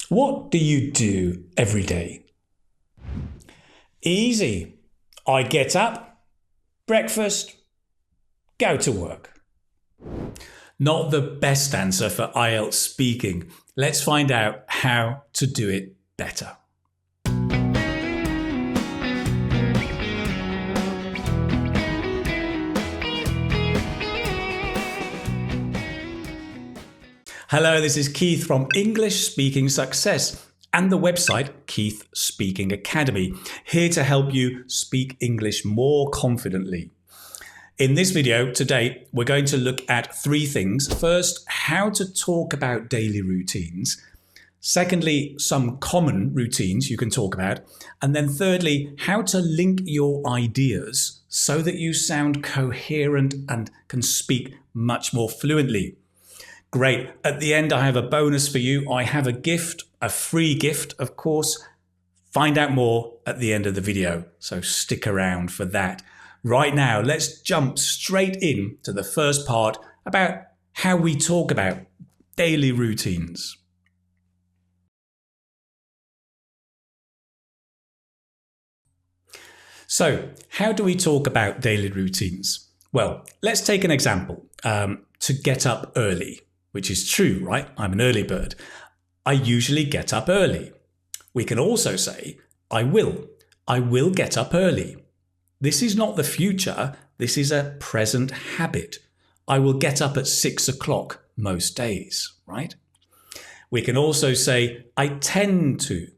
What do you do every day? Easy. I get up, breakfast, go to work. Not the best answer for IELTS speaking. Let's find out how to do it better. Hello, this is Keith from English Speaking Success and the website Keith Speaking Academy, here to help you speak English more confidently. In this video today, we're going to look at three things. First, how to talk about daily routines. Secondly, some common routines you can talk about. And then thirdly, how to link your ideas so that you sound coherent and can speak much more fluently. Great. At the end, I have a bonus for you. I have a gift, a free gift, of course. Find out more at the end of the video, so stick around for that. Right now, let's jump straight in to the first part about how we talk about daily routines. So, how do we talk about daily routines? Well, let's take an example. To get up early. Which is true, right? I'm an early bird. I usually get up early. We can also say, I will get up early. This is not the future. This is a present habit. I will get up at 6 o'clock most days, right? We can also say, I tend to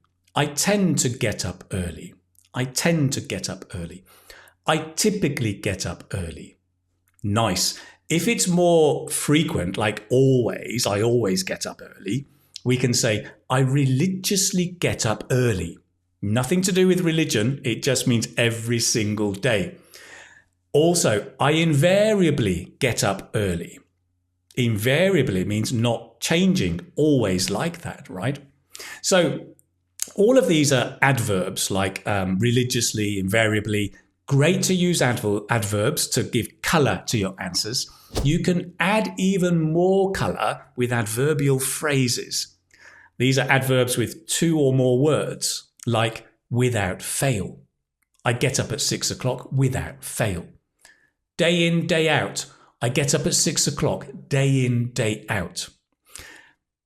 get up early. I tend to get up early. I typically get up early. Nice. If it's more frequent, like always, I always get up early, we can say, I religiously get up early. Nothing to do with religion, it just means every single day. Also, I invariably get up early. Invariably means not changing, always like that, right? So all of these are adverbs like religiously, invariably. Great to use adverbs to give colour to your answers. You can add even more colour with adverbial phrases. These are adverbs with two or more words, like without fail. I get up at 6 o'clock without fail. Day in, day out. I get up at 6 o'clock, day in, day out.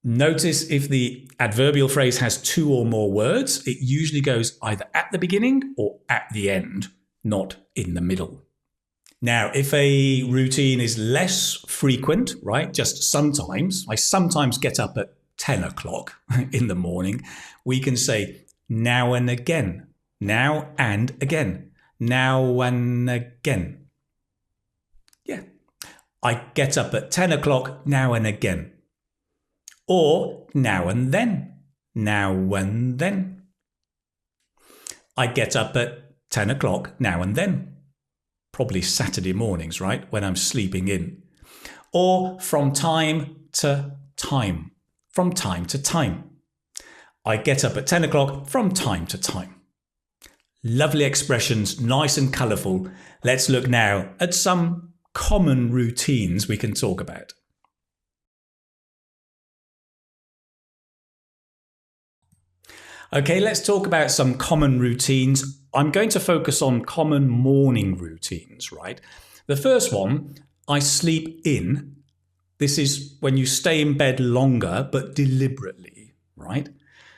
Notice if the adverbial phrase has two or more words, it usually goes either at the beginning or at the end, not in the middle. Now, if a routine is less frequent, right, just sometimes, I sometimes get up at 10 o'clock in the morning, we can say now and again, now and again, now and again. Yeah, I get up at 10 o'clock now and again. Or now and then, now and then. I get up at 10 o'clock now and then. Probably Saturday mornings, right? When I'm sleeping in. Or from time to time. From time to time. I get up at 10 o'clock from time to time. Lovely expressions, nice and colourful. Let's look now at some common routines we can talk about. Okay, let's talk about some common routines. I'm going to focus on common morning routines, right? The first one, I sleep in. This is when you stay in bed longer, but deliberately, right?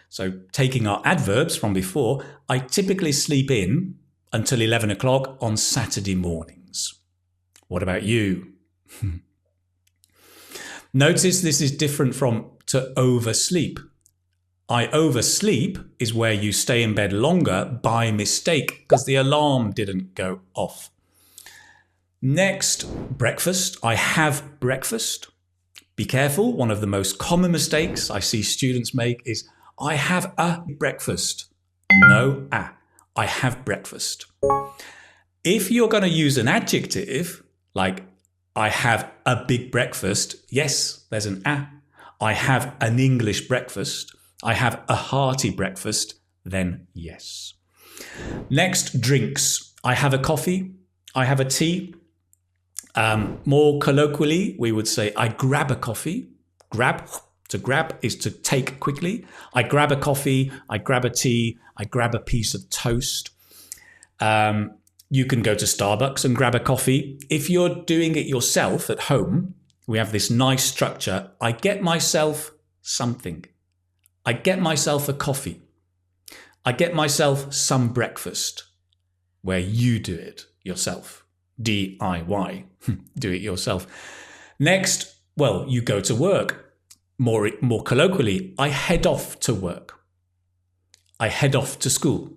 So taking our adverbs from before, I typically sleep in until 11 o'clock on Saturday mornings. What about you? Notice this is different from to oversleep. I oversleep is where you stay in bed longer by mistake because the alarm didn't go off. Next, breakfast. I have breakfast. Be careful. One of the most common mistakes I see students make is I have a breakfast. No, I have breakfast. If you're going to use an adjective like I have a big breakfast, yes, there's an a. I have an English breakfast. I have a hearty breakfast, then yes. Next, drinks. I have a coffee. I have a tea. More colloquially, we would say I grab a coffee. Grab, To grab is to take quickly. I grab a coffee, I grab a tea, I grab a piece of toast. You can go to Starbucks and grab a coffee. If you're doing it yourself at home, we have this nice structure. I get myself something. I get myself a coffee. I get myself some breakfast, where you do it yourself. DIY, do it yourself. Next, well, you go to work. More colloquially, I head off to work. I head off to school.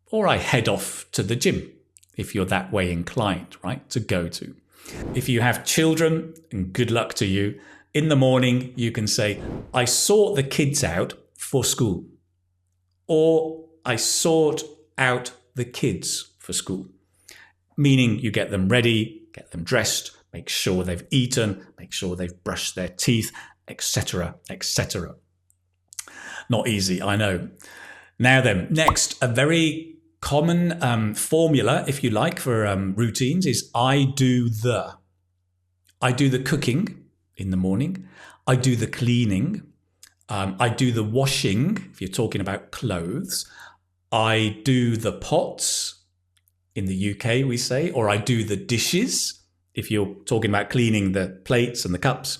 Or I head off to the gym, if you're that way inclined, right, to go to. If you have children, and good luck to you, in the morning you can say, I sort the kids out for school. Or I sort out the kids for school. Meaning you get them ready, get them dressed, make sure they've eaten, make sure they've brushed their teeth, etc., etc. Not easy, I know. Now then, next, a very common formula, if you like, for routines is I do the. I do the cooking in the morning. I do the cleaning. I do the washing, if you're talking about clothes. I do the pots, in the UK we say, or I do the dishes, if you're talking about cleaning the plates and the cups.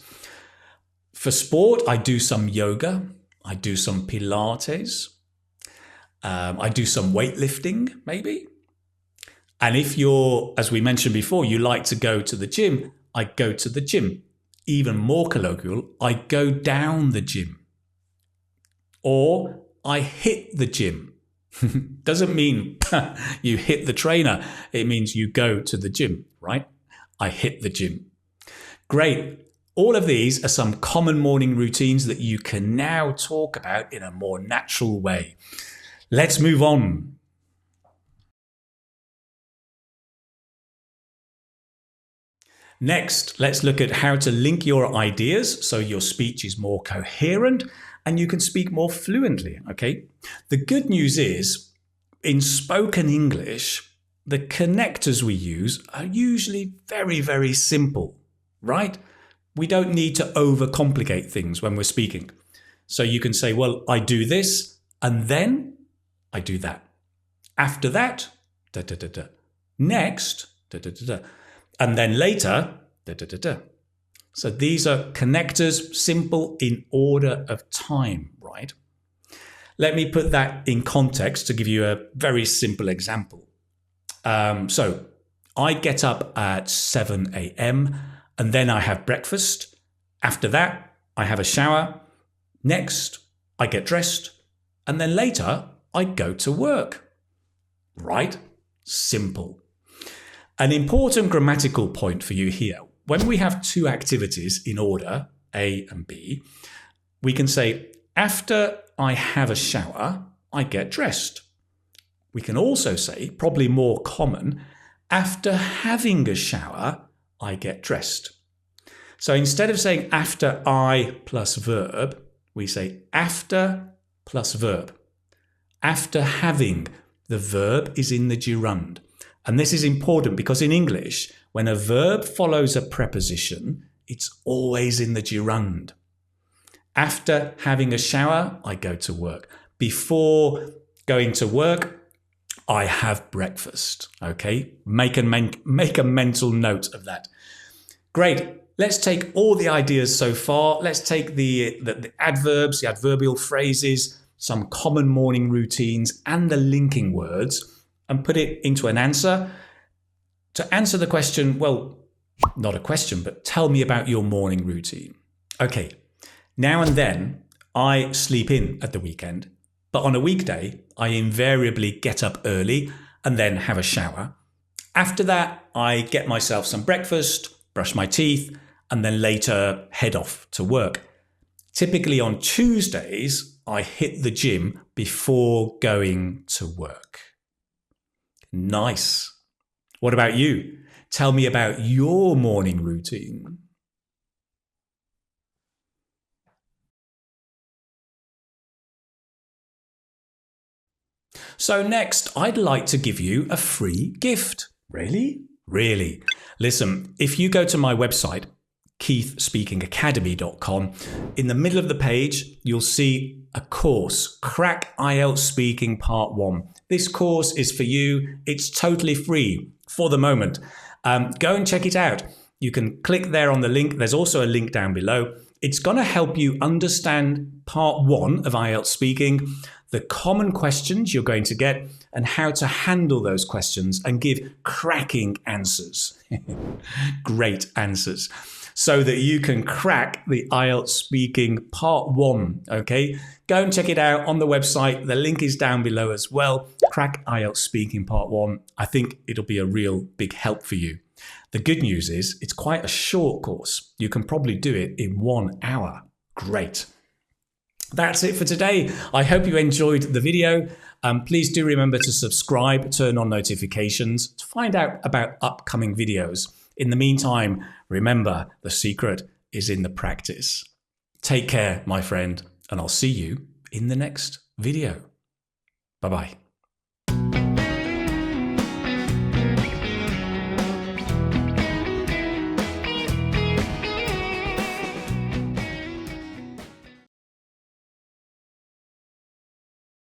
For sport, I do some yoga. I do some Pilates. I do some weightlifting, maybe. And if you're, as we mentioned before, you like to go to the gym, I go to the gym. Even more colloquial, I go down the gym. Or I hit the gym. Doesn't mean you hit the trainer. It means you go to the gym, right? I hit the gym. Great. All of these are some common morning routines that you can now talk about in a more natural way. Let's move on. Next, let's look at how to link your ideas so your speech is more coherent and you can speak more fluently, okay? The good news is, in spoken English, the connectors we use are usually very, very simple, right? We don't need to overcomplicate things when we're speaking. So you can say, well, I do this, and then I do that. After that, da da da da. Next, da da da da. And then later, da da da da. So these are connectors, simple in order of time, right? Let me put that in context to give you a very simple example. So I get up at 7 a.m. and then I have breakfast. After that, I have a shower. Next, I get dressed. And then later, I go to work. Right? Simple. An important grammatical point for you here. When we have two activities in order, A and B, we can say, after I have a shower, I get dressed. We can also say, probably more common, after having a shower, I get dressed. So instead of saying after I plus verb, we say after plus verb. After having, the verb is in the gerund. And this is important because in English, when a verb follows a preposition, it's always in the gerund. After having a shower, I go to work. Before going to work, I have breakfast. Okay? Make a mental note of that. Great. Let's take all the ideas so far. Let's take the adverbs, the adverbial phrases, some common morning routines, and the linking words, and put it into an answer. To answer the question, well, not a question, but tell me about your morning routine. Okay, now and then I sleep in at the weekend, but on a weekday, I invariably get up early and then have a shower. After that, I get myself some breakfast, brush my teeth, and then later head off to work. Typically on Tuesdays, I hit the gym before going to work. Nice. What about you? Tell me about your morning routine. So next, I'd like to give you a free gift. Really? Really. Listen, if you go to my website, keithspeakingacademy.com. In the middle of the page, you'll see a course, Crack IELTS Speaking Part 1. This course is for you. It's totally free for the moment. Go and check it out. You can click there on the link. There's also a link down below. It's going to help you understand Part 1 of IELTS Speaking, the common questions you're going to get, and how to handle those questions and give cracking answers. Great answers. So that you can crack the IELTS Speaking Part 1, okay? Go and check it out on the website. The link is down below as well. Crack IELTS Speaking Part 1. I think it'll be a real big help for you. The good news is it's quite a short course. You can probably do it in 1 hour. Great. That's it for today. I hope you enjoyed the video. Please do remember to subscribe, turn on notifications to find out about upcoming videos. In the meantime, remember, the secret is in the practice. Take care, my friend, and I'll see you in the next video. Bye-bye.